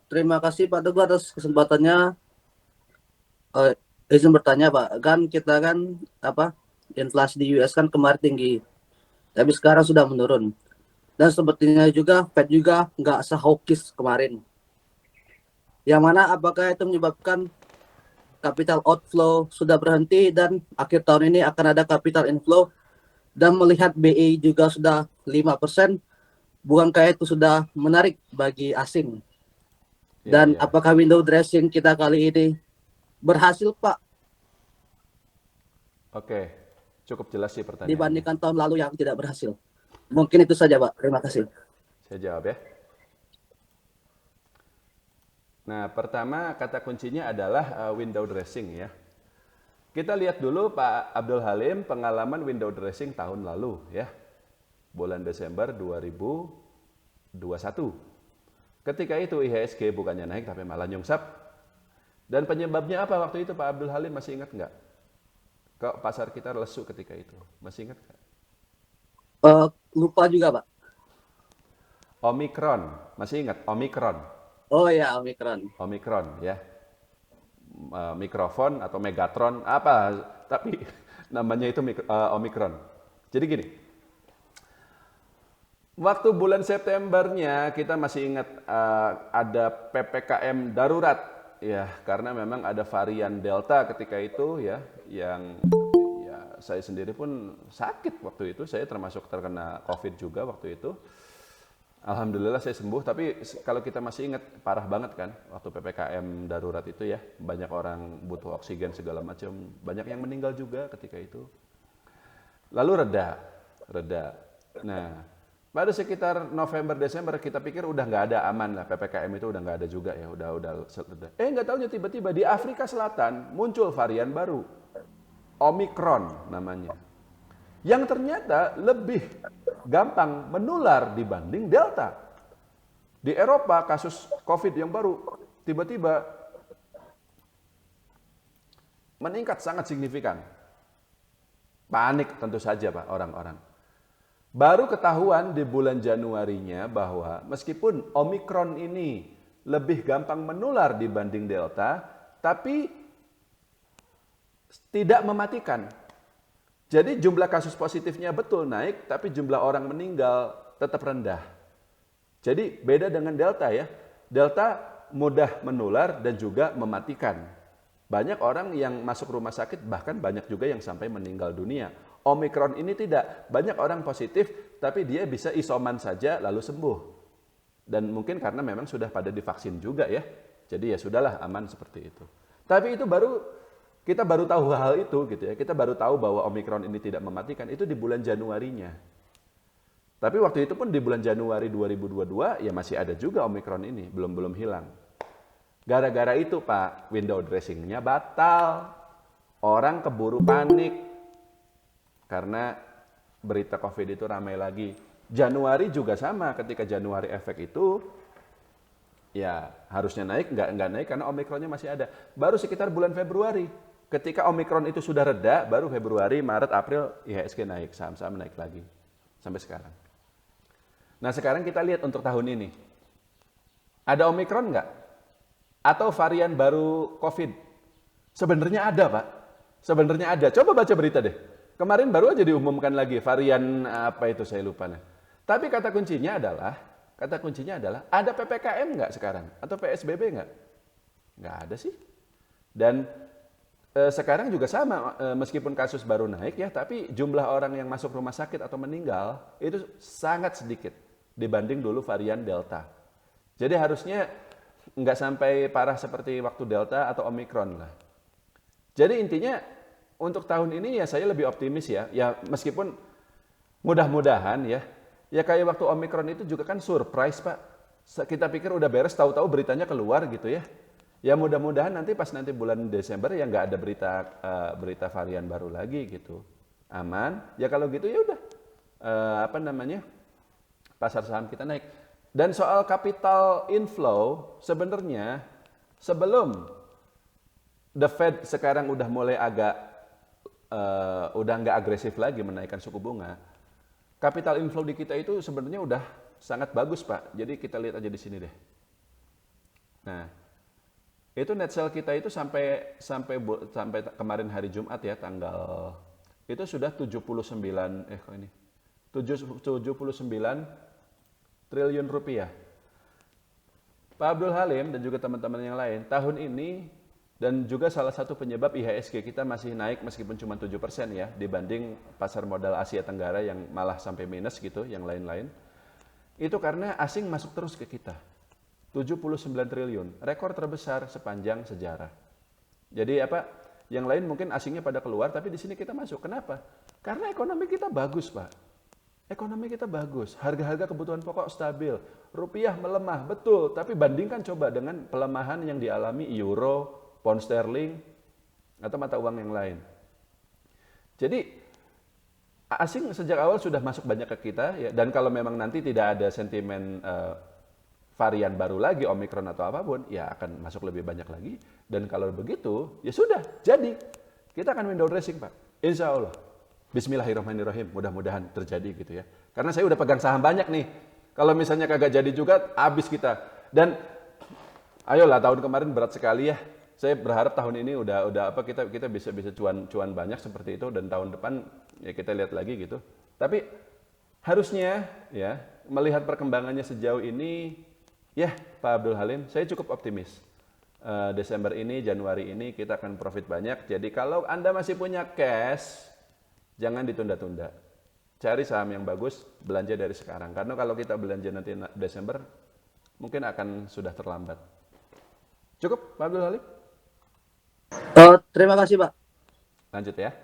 Terima kasih Pak Teguh atas kesempatannya. Eh, izin bertanya Pak, kan kita kan apa inflasi di US kan kemarin tinggi, tapi sekarang sudah menurun. Dan sepertinya juga Fed juga nggak sehawkish kemarin. Yang mana apakah itu menyebabkan capital outflow sudah berhenti dan akhir tahun ini akan ada capital inflow dan melihat BI juga sudah 5%, bukankah itu sudah menarik bagi asing? Ya, Dan ya. apakah window dressing kita kali ini berhasil Pak Oke. Cukup jelas sih pertanyaannya. dibandingkan tahun lalu yang tidak berhasil? Mungkin itu saja, Pak. Terima kasih. Saya jawab ya. Nah, pertama kata kuncinya adalah window dressing ya. Kita lihat dulu Pak Abdul Halim pengalaman window dressing tahun lalu ya. Bulan Desember 2021. Ketika itu IHSG bukannya naik tapi malah nyungsap. Dan penyebabnya apa waktu itu Pak Abdul Halim masih ingat nggak? Kok pasar kita lesu ketika itu? Masih ingat nggak? Uh, Lupa juga, Pak. Omikron, masih ingat Omikron? Oh ya, Omicron. Omikron ya. Mikrofon atau Megatron apa tapi namanya itu Omikron. Jadi gini, waktu bulan Septembernya kita masih ingat ada PPKM darurat ya karena memang ada varian Delta ketika itu ya yang ya saya sendiri pun sakit waktu itu, saya termasuk terkena COVID juga waktu itu. Alhamdulillah saya sembuh, tapi kalau kita masih ingat parah banget kan waktu PPKM darurat itu ya, banyak orang butuh oksigen segala macam, banyak yang meninggal juga ketika itu. Lalu reda. Nah, pada sekitar November Desember kita pikir udah nggak ada aman lah, PPKM itu udah nggak ada juga ya, udah reda. Nggak tahunya tiba-tiba di Afrika Selatan muncul varian baru, Omikron namanya, yang ternyata lebih gampang menular dibanding Delta. Di Eropa kasus COVID yang baru tiba-tiba meningkat sangat signifikan. Panik tentu saja Pak orang-orang. Baru ketahuan di bulan Januarinya bahwa meskipun Omikron ini lebih gampang menular dibanding Delta, tapi tidak mematikan. Jadi jumlah kasus positifnya betul naik, tapi jumlah orang meninggal tetap rendah. Jadi beda dengan Delta ya. Delta mudah menular dan juga mematikan. Banyak orang yang masuk rumah sakit, bahkan banyak juga yang sampai meninggal dunia. Omikron ini tidak. Banyak orang positif, tapi dia bisa isoman saja lalu sembuh. Dan mungkin karena memang sudah pada divaksin juga ya. Jadi ya sudahlah aman seperti itu. Tapi itu kita baru tahu hal itu gitu ya. Kita baru tahu bahwa Omikron ini tidak mematikan itu di bulan Januarinya. Tapi waktu itu pun di bulan Januari 2022 ya masih ada juga Omikron ini, belum hilang. Gara-gara itu Pak, window dressing-nya batal. Orang keburu panik karena berita COVID itu ramai lagi. Januari juga sama, ketika Januari efek itu ya harusnya naik, nggak naik karena Omikronnya masih ada. Baru sekitar bulan Februari, ketika Omikron itu sudah reda, baru Februari, Maret, April IHSG naik, saham-saham naik lagi sampai sekarang. Nah sekarang kita lihat untuk tahun ini, ada Omikron nggak? Atau varian baru COVID? Sebenarnya ada Pak, sebenarnya ada. Coba baca berita deh. Kemarin baru aja diumumkan lagi varian apa itu saya lupa nih. Tapi kata kuncinya adalah ada PPKM nggak sekarang? Atau PSBB nggak? Nggak ada sih. Dan sekarang juga sama, meskipun kasus baru naik ya, tapi jumlah orang yang masuk rumah sakit atau meninggal itu sangat sedikit dibanding dulu varian Delta. Jadi harusnya nggak sampai parah seperti waktu Delta atau Omikron lah. Jadi intinya untuk tahun ini ya saya lebih optimis ya. Ya meskipun mudah-mudahan ya kayak waktu Omikron itu juga kan surprise Pak. Kita pikir udah beres, tahu-tahu beritanya keluar gitu ya. Ya mudah-mudahan nanti bulan Desember ya nggak ada berita varian baru lagi gitu. Aman. Ya kalau gitu ya udah apa namanya pasar saham kita naik. Dan soal capital inflow sebenarnya sebelum The Fed sekarang udah mulai agak udah nggak agresif lagi menaikkan suku bunga. Capital inflow di kita itu sebenarnya udah sangat bagus Pak. Jadi kita lihat aja di sini deh. Nah, itu net sale kita itu sampai kemarin hari Jumat ya, tanggal itu sudah 79 kok ini 79 triliun rupiah. Pak Abdul Halim dan juga teman-teman yang lain, tahun ini dan juga salah satu penyebab IHSG kita masih naik meskipun cuma 7% ya dibanding pasar modal Asia Tenggara yang malah sampai minus gitu, yang lain-lain. Itu karena asing masuk terus ke kita. 79 triliun, rekor terbesar sepanjang sejarah. Jadi apa? Yang lain mungkin asingnya pada keluar, tapi di sini kita masuk. Kenapa? Karena ekonomi kita bagus, Pak. Ekonomi kita bagus, harga-harga kebutuhan pokok stabil, rupiah melemah, betul. Tapi bandingkan coba dengan pelemahan yang dialami euro, pound sterling, atau mata uang yang lain. Jadi asing sejak awal sudah masuk banyak ke kita, ya. Dan kalau memang nanti tidak ada sentimen varian baru lagi, Omikron atau apapun, ya akan masuk lebih banyak lagi. Dan kalau begitu, ya sudah, jadi. Kita akan window dressing, Pak. Insya Allah. Bismillahirrahmanirrahim, mudah-mudahan terjadi gitu ya. Karena saya udah pegang saham banyak nih. Kalau misalnya kagak jadi juga, habis kita. Dan ayolah, tahun kemarin berat sekali ya. Saya berharap tahun ini udah apa kita bisa cuan banyak seperti itu, dan tahun depan ya kita lihat lagi gitu. Tapi harusnya ya melihat perkembangannya sejauh ini, ya Pak Abdul Halim, saya cukup optimis. Desember ini, Januari ini kita akan profit banyak. Jadi kalau Anda masih punya cash, jangan ditunda-tunda. Cari saham yang bagus, belanja dari sekarang. Karena kalau kita belanja nanti Desember, mungkin akan sudah terlambat. Cukup, Pak Abdul Halim? Terima kasih Pak. Lanjut ya.